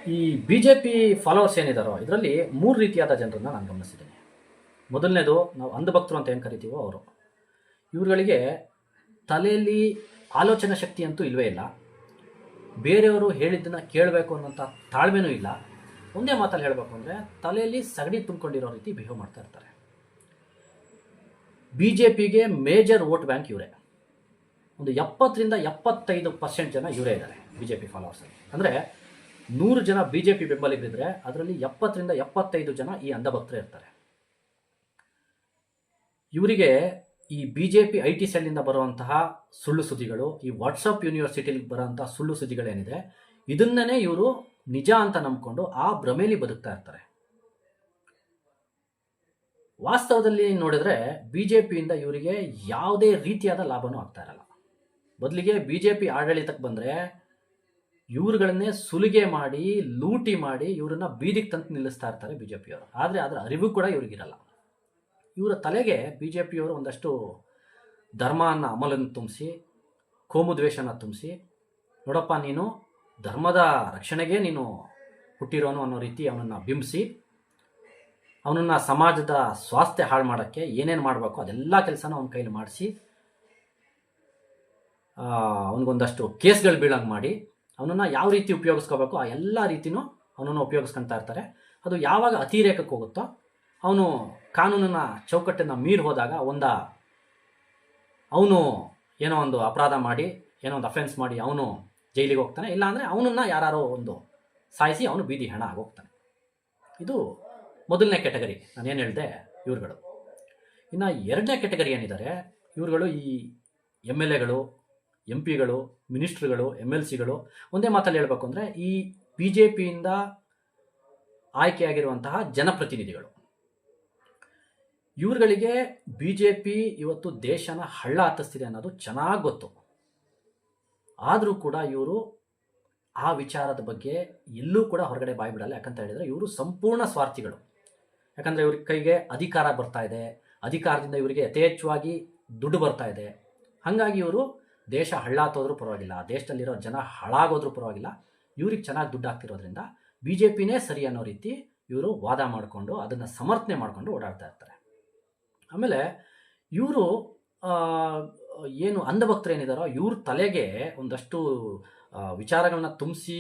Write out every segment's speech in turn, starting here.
ಈ B J P followers ಏನಿದಾರೋ ಇದರಲ್ಲಿ ಮೂರು ರೀತಿಯಾದ ಜನರನ್ನ ನಾನು ಗಮನಿಸಿದ್ದೀನಿ. ಮೊದಲನೇದು ನಾವು ಅಂಧಭಕ್ತರು ಅಂತ ಏನು ಕರಿತೀವೋ ಅವರು. ಇವ್ರುಗಳಿಗೆ ತಲೆಯಲ್ಲಿ ಆಲೋಚನಾ ಶಕ್ತಿ ಅಂತೂ ಇಲ್ಲವೇ ಇಲ್ಲ. ಬೇರೆಯವರು ಹೇಳಿದ್ದನ್ನು ಕೇಳಬೇಕು ಅನ್ನೋಂಥ ತಾಳ್ಮೆನೂ ಇಲ್ಲ. ಒಂದೇ ಮಾತಲ್ಲಿ ಹೇಳಬೇಕು ಅಂದರೆ ತಲೆಯಲ್ಲಿ ಸಗಣಿ ತುಂಬಿಕೊಂಡಿರೋ ರೀತಿ ಬಿಹೇವ್ ಮಾಡ್ತಾ ಇರ್ತಾರೆ. ಬಿ ಜೆ ಪಿಗೆ ಮೇಜರ್ ವೋಟ್ ಬ್ಯಾಂಕ್ ಇವರೇ. ಒಂದು 70-75% ಜನ ಇವರೇ ಇದ್ದಾರೆ ಬಿ ಜೆ ಪಿ ಫಾಲೋವರ್ಸಲ್ಲಿ. ಅಂದರೆ 100 ಜನ ಬಿ ಜೆ ಪಿ ಬೆಂಬಲಿಗರಿದ್ದರೆ ಅದರಲ್ಲಿ 70-75 ಜನ ಈ ಅಂಧಭಕ್ತರೇ ಇರ್ತಾರೆ. ಇವರಿಗೆ ಈ B J P I T ಸೆಲ್ನಿಂದ ಬರುವಂತಹ ಸುಳ್ಳು ಸುದ್ದಿಗಳು, ಈ ವಾಟ್ಸಪ್ ಯೂನಿವರ್ಸಿಟಿಲಿ ಬರುವಂತಹ ಸುಳ್ಳು ಸುದ್ದಿಗಳೇನಿದೆ ಇದನ್ನೇ ಇವರು ನಿಜ ಅಂತ ನಂಬಿಕೊಂಡು ಆ ಭ್ರಮೆಯಲ್ಲಿ ಬದುಕ್ತಾ ಇರ್ತಾರೆ. ವಾಸ್ತವದಲ್ಲಿ ನೋಡಿದ್ರೆ ಬಿ ಜೆ ಪಿಯಿಂದ ಇವರಿಗೆ ಯಾವುದೇ ರೀತಿಯಾದ ಲಾಭನೂ ಆಗ್ತಾ ಇರಲ್ಲ. ಬದಲಿಗೆ ಬಿ ಜೆ ಪಿ ಆಡಳಿತಕ್ಕೆ ಬಂದರೆ ಇವ್ರುಗಳನ್ನೇ ಸುಲಿಗೆ ಮಾಡಿ ಲೂಟಿ ಮಾಡಿ ಇವರನ್ನ ಬೀದಿಗೆ ತಂದು ನಿಲ್ಲಿಸ್ತಾ ಇರ್ತಾರೆ ಬಿ ಜೆ ಪಿಯವರು. ಆದರೆ ಅದರ ಅರಿವು ಕೂಡ ಇವ್ರಿಗಿರಲ್ಲ. ಇವರ ತಲೆಗೆ ಬಿ ಜೆ ಪಿಯವರು ಒಂದಷ್ಟು ಧರ್ಮನ ಅಮಲನ್ನು ತುಂಬಿಸಿ, ಕೋಮು ದ್ವೇಷನ ತುಂಬಿಸಿ, ನೋಡಪ್ಪ ನೀನು ಧರ್ಮದ ರಕ್ಷಣೆಗೆ ನೀನು ಹುಟ್ಟಿರೋನು ಅನ್ನೋ ರೀತಿ ಅವನನ್ನು ಬಿಂಬಿಸಿ, ಅವನನ್ನು ಸಮಾಜದ ಸ್ವಾಸ್ಥ್ಯ ಹಾಳು ಮಾಡೋಕ್ಕೆ ಏನೇನು ಮಾಡಬೇಕು ಅದೆಲ್ಲ ಕೆಲಸನ ಅವನ ಕೈಲಿ ಮಾಡಿಸಿ, ಅವನಿಗೊಂದಷ್ಟು ಕೇಸ್ಗಳು ಬೀಳಂಗೆ ಮಾಡಿ ಅವನನ್ನು ಯಾವ ರೀತಿ ಉಪಯೋಗಿಸ್ಕೋಬೇಕು ಆ ಎಲ್ಲ ರೀತಿಯೂ ಅವನನ್ನು ಉಪಯೋಗಿಸ್ಕೊತಾ ಇರ್ತಾರೆ. ಅದು ಯಾವಾಗ ಅತಿರೇಕಕ್ಕೆ ಹೋಗುತ್ತೋ, ಅವನು ಕಾನೂನಿನ ಚೌಕಟ್ಟನ್ನು ಮೀರಿ ಹೋದಾಗ ಅವನು ಏನೋ ಒಂದು ಅಪರಾಧ ಮಾಡಿ, ಏನೋ ಒಂದು ಅಫೆನ್ಸ್ ಮಾಡಿ ಅವನು ಜೈಲಿಗೆ ಹೋಗ್ತಾನೆ. ಇಲ್ಲಾಂದರೆ ಅವನನ್ನು ಯಾರೋ ಒಂದು ಸಾಯಿಸಿ ಅವನು ಬೀದಿ ಹೆಣ ಆಗೋಗ್ತಾನೆ. ಇದು ಮೊದಲನೇ ಕೆಟಗರಿ, ನಾನೇನು ಹೇಳಿದೆ ಇವ್ರುಗಳು. ಇನ್ನು ಎರಡನೇ ಕೆಟಗರಿ ಏನಿದ್ದಾರೆ ಇವ್ರುಗಳು ಈ ಎಮ್ ಎಲ್ ಎಗಳು, ಎಂ ಪಿಗಳು, ಮಿನಿಸ್ಟ್ರುಗಳು, ಎಮ್ ಎಲ್ ಸಿಗಳು. ಒಂದೇ ಮಾತಲ್ಲಿ ಹೇಳಬೇಕು ಅಂದರೆ ಈ ಬಿ ಜೆ ಪಿಯಿಂದ ಆಯ್ಕೆಯಾಗಿರುವಂತಹ ಜನಪ್ರತಿನಿಧಿಗಳು. ಇವ್ರುಗಳಿಗೆ ಬಿ ಜೆ ಪಿ ಇವತ್ತು ದೇಶನ ಹಳ್ಳ ಹತ್ತಿಸ್ತಿದೆ ಅನ್ನೋದು ಚೆನ್ನಾಗಿ ಗೊತ್ತು. ಆದರೂ ಕೂಡ ಇವರು ಆ ವಿಚಾರದ ಬಗ್ಗೆ ಎಲ್ಲೂ ಕೂಡ ಹೊರಗಡೆ ಬಾಯಿ ಬಿಡಲ್ಲ. ಯಾಕಂತ ಹೇಳಿದರೆ ಇವರು ಸಂಪೂರ್ಣ ಸ್ವಾರ್ಥಿಗಳು. ಯಾಕಂದರೆ ಇವ್ರ ಕೈಗೆ ಅಧಿಕಾರ ಬರ್ತಾ ಇದೆ, ಅಧಿಕಾರದಿಂದ ಇವರಿಗೆ ಯಥೇಚ್ಛವಾಗಿ ದುಡ್ಡು ಬರ್ತಾ ಇದೆ. ಹಾಗಾಗಿ ಇವರು ದೇಶ ಹಳ್ಳಾತೋದ್ರೂ ಪರವಾಗಿಲ್ಲ, ದೇಶದಲ್ಲಿರೋ ಜನ ಹಾಳಾಗೋದ್ರೂ ಪರವಾಗಿಲ್ಲ, ಇವ್ರಿಗೆ ಚೆನ್ನಾಗಿ ದುಡ್ಡು ಆಗ್ತಿರೋದ್ರಿಂದ ಬಿ ಜೆ ಪಿನೇ ಸರಿ ಅನ್ನೋ ರೀತಿ ಇವರು ವಾದ ಮಾಡಿಕೊಂಡು ಅದನ್ನು ಸಮರ್ಥನೆ ಮಾಡಿಕೊಂಡು ಓಡಾಡ್ತಾ ಇರ್ತಾರೆ. ಆಮೇಲೆ ಇವರು ಏನು ಅಂಧಭಕ್ತರು ಏನಿದಾರೋ ಇವ್ರ ತಲೆಗೆ ಒಂದಷ್ಟು ವಿಚಾರಗಳನ್ನ ತುಂಬಿಸಿ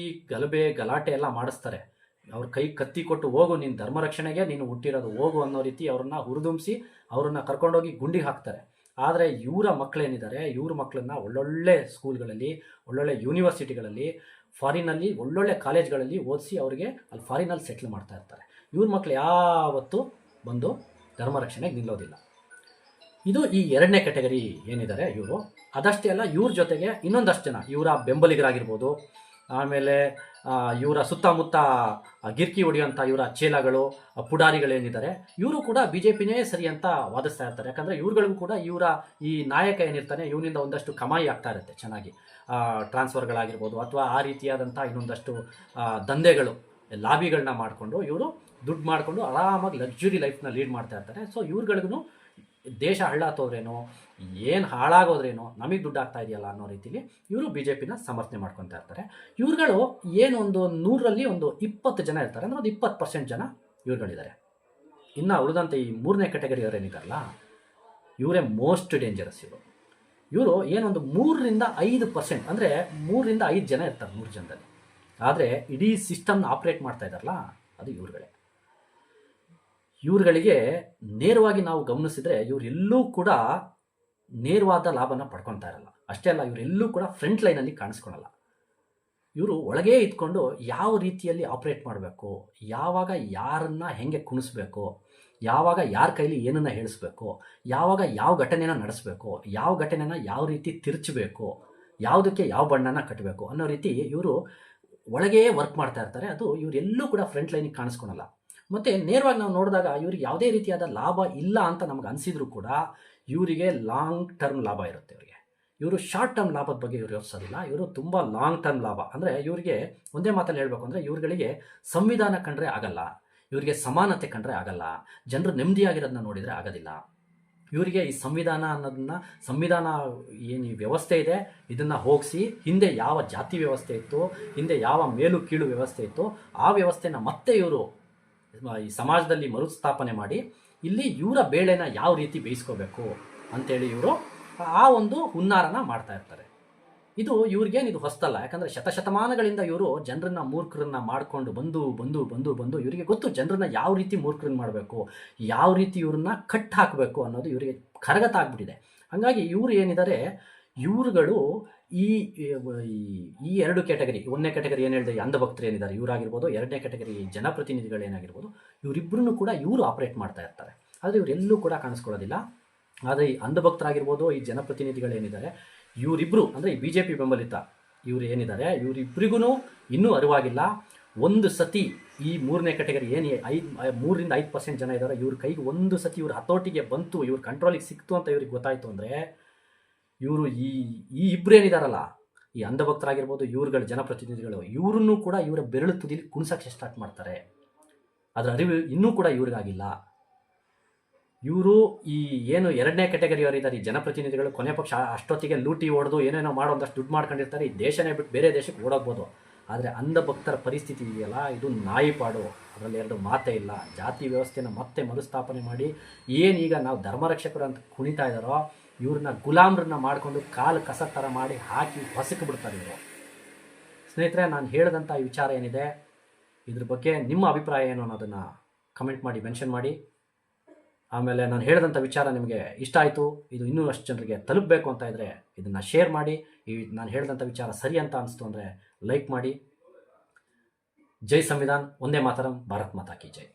ಗಲಾಟೆ ಎಲ್ಲ ಮಾಡಿಸ್ತಾರೆ. ಅವ್ರ ಕೈ ಕತ್ತಿ ಕೊಟ್ಟು ಹೋಗು, ನೀನು ಧರ್ಮ ರಕ್ಷಣೆಗೆ ನೀನು ಹುಟ್ಟಿರೋದು ಹೋಗು ಅನ್ನೋ ರೀತಿ ಅವ್ರನ್ನ ಹುರಿದುಂಬಿಸಿ ಅವ್ರನ್ನ ಕರ್ಕೊಂಡೋಗಿ ಗುಂಡಿಗೆ ಹಾಕ್ತಾರೆ. ಆದರೆ ಇವರ ಮಕ್ಕಳೇನಿದ್ದಾರೆ ಇವ್ರ ಮಕ್ಕಳನ್ನ ಒಳ್ಳೊಳ್ಳೆ ಸ್ಕೂಲ್ಗಳಲ್ಲಿ, ಒಳ್ಳೊಳ್ಳೆ ಯೂನಿವರ್ಸಿಟಿಗಳಲ್ಲಿ, ಫಾರಿನಲ್ಲಿ ಒಳ್ಳೊಳ್ಳೆ ಕಾಲೇಜ್ಗಳಲ್ಲಿ ಓದಿಸಿ ಅವರಿಗೆ ಅಲ್ಲಿ ಫಾರಿನಲ್ಲಿ ಸೆಟ್ಲ್ ಮಾಡ್ತಾ ಇರ್ತಾರೆ. ಇವ್ರ ಮಕ್ಕಳು ಯಾವತ್ತೂ ಬಂದು ಧರ್ಮ ರಕ್ಷಣೆಗೆ ನಿಲ್ಲೋದಿಲ್ಲ. ಇದು ಈ ಎರಡನೇ ಕೆಟಗರಿ ಏನಿದ್ದಾರೆ ಇವರು. ಅದಷ್ಟೇ ಅಲ್ಲ, ಇವ್ರ ಜೊತೆಗೆ ಇನ್ನೊಂದಷ್ಟು ಜನ ಇವರ ಬೆಂಬಲಿಗರಾಗಿರ್ಬೋದು, ಆಮೇಲೆ ಇವರ ಸುತ್ತಮುತ್ತ ಗಿರ್ಕಿ ಹೊಡೆಯುವಂಥ ಇವರ ಚೇಲಾಗಳು, ಪುಡಾರಿಗಳೇನಿದ್ದಾರೆ ಇವರು ಕೂಡ ಬಿ ಜೆ ಪಿನೇ ಸರಿ ಅಂತ ವಾದಿಸ್ತಾ ಇರ್ತಾರೆ. ಯಾಕಂದರೆ ಇವ್ರುಗಳಿಗೂ ಕೂಡ ಇವರ ಈ ನಾಯಕ ಏನಿರ್ತಾನೆ ಇವನಿಂದ ಒಂದಷ್ಟು ಕಮಾಯಿ ಆಗ್ತಾ ಇರುತ್ತೆ ಚೆನ್ನಾಗಿ, ಟ್ರಾನ್ಸ್ಫರ್ಗಳಾಗಿರ್ಬೋದು ಅಥವಾ ಆ ರೀತಿಯಾದಂಥ ಇನ್ನೊಂದಷ್ಟು ದಂಧೆಗಳು, ಲಾಬಿಗಳನ್ನ ಮಾಡಿಕೊಂಡು ಇವರು ದುಡ್ಡು ಮಾಡಿಕೊಂಡು ಆರಾಮಾಗಿ ಲಕ್ಸುರಿ ಲೈಫ್ನ ಲೀಡ್ ಮಾಡ್ತಾ ಇರ್ತಾರೆ. ಸೊ ಇವ್ರುಗಳಿಗೂ ದೇಶ ಹಳ್ಳಾತೋದ್ರೇನೋ, ಏನು ಹಾಳಾಗೋದ್ರೇನೋ, ನಮಗೆ ದುಡ್ಡು ಆಗ್ತಾ ಇದೆಯಲ್ಲ ಅನ್ನೋ ರೀತಿಲಿ ಇವರು ಬಿ ಜೆ ಪಿನ ಸಮರ್ಥನೆ ಮಾಡ್ಕೊತಾ ಇರ್ತಾರೆ. ಇವ್ರುಗಳು ಏನು ಒಂದು 100ರಲ್ಲಿ ಒಂದು 20 ಜನ ಇರ್ತಾರೆ, ಅಂದರೆ ಒಂದು 20% ಜನ ಇವ್ರುಗಳಿದ್ದಾರೆ. ಇನ್ನು ಉಳಿದಂಥ ಈ ಮೂರನೇ ಕೆಟಗರಿ ಅವರೇನಿದ್ದಾರಲ್ಲ ಇವರೇ ಮೋಸ್ಟ್ ಡೇಂಜರಸ್. ಇವರು ಏನೊಂದು 3-5%, ಅಂದರೆ 3-5 ಜನ ಇರ್ತಾರೆ 100 ಜನದಲ್ಲಿ. ಆದರೆ ಇಡೀ ಸಿಸ್ಟಮ್ನ ಆಪ್ರೇಟ್ ಮಾಡ್ತಾ ಇದ್ದಾರಲ್ಲ ಅದು ಇವ್ರುಗಳೇ. ಇವ್ರುಗಳಿಗೆ ನೇರವಾಗಿ ನಾವು ಗಮನಿಸಿದರೆ ಇವರೆಲ್ಲೂ ಕೂಡ ನೇರವಾದ ಲಾಭನ ಪಡ್ಕೊತಾ ಇರಲ್ಲ. ಅಷ್ಟೇ ಅಲ್ಲ, ಇವರೆಲ್ಲೂ ಕೂಡ ಫ್ರಂಟ್ ಲೈನಲ್ಲಿ ಕಾಣಿಸ್ಕೊಳಲ್ಲ. ಇವರು ಒಳಗೇ ಇದ್ಕೊಂಡು ಯಾವ ರೀತಿಯಲ್ಲಿ ಆಪ್ರೇಟ್ ಮಾಡಬೇಕು, ಯಾವಾಗ ಯಾರನ್ನ ಹೆಂಗೆ ಕುಣಿಸ್ಬೇಕು, ಯಾವಾಗ ಯಾರ ಕೈಲಿ ಏನನ್ನು ಹೇಳಿಸ್ಬೇಕು, ಯಾವಾಗ ಯಾವ ಘಟನೆನ ನಡೆಸಬೇಕು, ಯಾವ ಘಟನೆನ ಯಾವ ರೀತಿ ತಿರ್ಚಬೇಕು, ಯಾವುದಕ್ಕೆ ಯಾವ ಬಣ್ಣನ ಕಟ್ಟಬೇಕು ಅನ್ನೋ ರೀತಿ ಇವರು ಒಳಗೇ ವರ್ಕ್ ಮಾಡ್ತಾ ಇರ್ತಾರೆ. ಅದು ಇವರೆಲ್ಲೂ ಕೂಡ ಫ್ರಂಟ್ ಲೈನಿಗೆ ಕಾಣಿಸ್ಕೊಳಲ್ಲ. ಮತ್ತು ನೇರವಾಗಿ ನಾವು ನೋಡಿದಾಗ ಇವ್ರಿಗೆ ಯಾವುದೇ ರೀತಿಯಾದ ಲಾಭ ಇಲ್ಲ ಅಂತ ನಮ್ಗೆ ಅನಿಸಿದ್ರು ಕೂಡ ಇವರಿಗೆ ಲಾಂಗ್ ಟರ್ಮ್ ಲಾಭ ಇರುತ್ತೆ. ಇವರು ಶಾರ್ಟ್ ಟರ್ಮ್ ಲಾಭದ ಬಗ್ಗೆ ಇವರು ಯೋಚಿಸೋದಿಲ್ಲ. ಇವರು ತುಂಬ ಲಾಂಗ್ ಟರ್ಮ್ ಲಾಭ. ಅಂದರೆ ಇವರಿಗೆ ಒಂದೇ ಮಾತಲ್ಲಿ ಹೇಳಬೇಕು ಅಂದರೆ ಇವ್ರುಗಳಿಗೆ ಸಂವಿಧಾನ ಕಂಡ್ರೆ ಆಗಲ್ಲ, ಇವರಿಗೆ ಸಮಾನತೆ ಕಂಡ್ರೆ ಆಗಲ್ಲ, ಜನರು ನೆಮ್ಮದಿಯಾಗಿರೋದನ್ನ ನೋಡಿದರೆ ಆಗೋದಿಲ್ಲ. ಇವರಿಗೆ ಈ ಸಂವಿಧಾನ ಅನ್ನೋದನ್ನ, ಸಂವಿಧಾನ ಏನು ಈ ವ್ಯವಸ್ಥೆ ಇದೆ ಇದನ್ನು ಹೋಗಿಸಿ ಹಿಂದೆ ಯಾವ ಜಾತಿ ವ್ಯವಸ್ಥೆ ಇತ್ತು, ಹಿಂದೆ ಯಾವ ಮೇಲು ಕೀಳು ವ್ಯವಸ್ಥೆ ಇತ್ತು, ಆ ವ್ಯವಸ್ಥೆನ ಮತ್ತೆ ಇವರು ಈ ಸಮಾಜದಲ್ಲಿ ಮರುಸ್ಥಾಪನೆ ಮಾಡಿ ಇಲ್ಲಿ ಇವರ ಬೇಳೆನ ಯಾವ ರೀತಿ ಬೇಯಿಸ್ಕೋಬೇಕು ಅಂತೇಳಿ ಇವರು ಆ ಒಂದು ಹುನ್ನಾರನ ಮಾಡ್ತಾ ಇರ್ತಾರೆ. ಇದು ಇವ್ರಿಗೇನು ಇದು ಹೊಸ್ತಲ್ಲ, ಯಾಕಂದರೆ ಶತಶತಮಾನಗಳಿಂದ ಇವರು ಜನರನ್ನ ಮೂರ್ಖರನ್ನ ಮಾಡಿಕೊಂಡು ಬಂದು ಇವರಿಗೆ ಗೊತ್ತು ಜನರನ್ನ ಯಾವ ರೀತಿ ಮೂರ್ಖರನ್ನ ಮಾಡಬೇಕು, ಯಾವ ರೀತಿ ಇವ್ರನ್ನ ಕಟ್ ಹಾಕಬೇಕು ಅನ್ನೋದು ಇವರಿಗೆ ಕರಗತ ಆಗ್ಬಿಟ್ಟಿದೆ. ಹಾಗಾಗಿ ಇವರು ಏನಿದ್ದಾರೆ, ಇವ್ರುಗಳು ಈ ಈ ಎರಡು ಕ್ಯಾಟಗರಿ, ಒಂದನೇ ಕ್ಯಾಟಗರಿ ಏನು ಹೇಳಿದೆ ಅಂಧಭಕ್ತರು ಏನಿದ್ದಾರೆ ಇವರಾಗಿರ್ಬೋದು, ಎರಡನೇ ಕ್ಯಾಟಗರಿ ಜನಪ್ರತಿನಿಧಿಗಳು ಏನಾಗಿರ್ಬೋದು, ಇವರಿಬ್ಬರನ್ನು ಕೂಡ ಇವರು ಆಪರೇಟ್ ಮಾಡ್ತಾ ಇರ್ತಾರೆ. ಆದರೆ ಇವರೆಲ್ಲೂ ಕೂಡ ಕಾಣಿಸ್ಕೊಳ್ಳೋದಿಲ್ಲ. ಆದರೆ ಈ ಅಂಧಭಕ್ತರಾಗಿರ್ಬೋದು, ಈ ಜನಪ್ರತಿನಿಧಿಗಳೇನಿದ್ದಾರೆ ಇವರಿಬ್ಬರು ಅಂದರೆ ಈ BJP ಬೆಂಬಲಿತ ಇವರು ಏನಿದ್ದಾರೆ ಇವರಿಬ್ಬರಿಗೂ ಇನ್ನೂ ಅರಿವಾಗಿಲ್ಲ. ಒಂದು ಸತಿ ಈ ಮೂರನೇ ಕ್ಯಾಟಗರಿ ಏನು 3ರಿಂದ 5% ಜನ ಇದ್ದಾರೆ, ಇವ್ರ ಕೈಗೆ ಒಂದು ಸತಿ ಇವ್ರ ಹತೋಟಿಗೆ ಬಂತು, ಇವ್ರ ಕಂಟ್ರೋಲಿಗೆ ಸಿಕ್ತು ಅಂತ ಇವ್ರಿಗೆ ಗೊತ್ತಾಯಿತು ಅಂದರೆ ಇವರು ಈ ಇಬ್ಬರು ಏನಿದಾರಲ್ಲ, ಈ ಅಂಧಭಕ್ತರಾಗಿರ್ಬೋದು, ಇವ್ರುಗಳ ಜನಪ್ರತಿನಿಧಿಗಳು, ಇವರನ್ನು ಕೂಡ ಇವರ ಬೆರಳು ತುದಿಲಿ ಕುಣಿಸೋಕ್ಕೆ ಸ್ಟಾರ್ಟ್ ಮಾಡ್ತಾರೆ. ಅದರ ಅರಿವು ಇನ್ನೂ ಕೂಡ ಇವ್ರಿಗಾಗಿಲ್ಲ. ಇವರು ಈ ಏನು ಎರಡನೇ ಕ್ಯಾಟಗರಿಯವರಿದ್ದಾರೆ ಈ ಜನಪ್ರತಿನಿಧಿಗಳು, ಕೊನೆ ಪಕ್ಷ ಅಷ್ಟೊತ್ತಿಗೆ ಲೂಟಿ ಹೊಡೆದು ಏನೇನೋ ಮಾಡೋ ಒಂದಷ್ಟು ದುಡ್ಡು ಮಾಡ್ಕೊಂಡಿರ್ತಾರೆ, ಈ ದೇಶನೇ ಬಿಟ್ಟು ಬೇರೆ ದೇಶಕ್ಕೆ ಓಡೋಗ್ಬೋದು. ಆದರೆ ಅಂಧಭಕ್ತರ ಪರಿಸ್ಥಿತಿ ಇದೆಯಲ್ಲ, ಇದು ನಾಯಿಪಾಡು, ಅದರಲ್ಲಿ ಎರಡು ಮಾತೇ ಇಲ್ಲ. ಜಾತಿ ವ್ಯವಸ್ಥೆಯನ್ನು ಮತ್ತೆ ಮರುಸ್ಥಾಪನೆ ಮಾಡಿ ಏನೀಗ ನಾವು ಧರ್ಮರಕ್ಷಕರು ಅಂತ ಕುಣಿತಾ ಇದ್ದಾರೋ, ಇವ್ರನ್ನ ಗುಲಾಮ್ರನ್ನ ಮಾಡಿಕೊಂಡು ಕಾಲು ಕಸ ಥರ ಮಾಡಿ ಹಾಕಿ ಹೊಸಕ್ಕೆ ಬಿಡ್ತಾರೆ ಇವರು. ಸ್ನೇಹಿತರೆ, ನಾನು ಹೇಳಿದಂಥ ಈ ವಿಚಾರ ಏನಿದೆ ಇದ್ರ ಬಗ್ಗೆ ನಿಮ್ಮ ಅಭಿಪ್ರಾಯ ಏನು ಅನ್ನೋದನ್ನು ಕಮೆಂಟ್ ಮಾಡಿ ಮೆನ್ಷನ್ ಮಾಡಿ. ಆಮೇಲೆ ನಾನು ಹೇಳಿದಂಥ ವಿಚಾರ ನಿಮಗೆ ಇಷ್ಟ ಆಯಿತು, ಇದು ಇನ್ನೂ ಅಷ್ಟು ಜನರಿಗೆ ತಲುಪಬೇಕು ಅಂತ ಇದ್ದರೆ ಇದನ್ನು ಶೇರ್ ಮಾಡಿ. ನಾನು ಹೇಳಿದಂಥ ವಿಚಾರ ಸರಿ ಅಂತ ಅನಿಸ್ತು ಅಂದರೆ ಲೈಕ್ ಮಾಡಿ. ಜೈ ಸಂವಿಧಾನ್, ಒಂದೇ ಮಾತರಂ, ಭಾರತ್ ಮಾತಾ ಕಿ ಜೈ.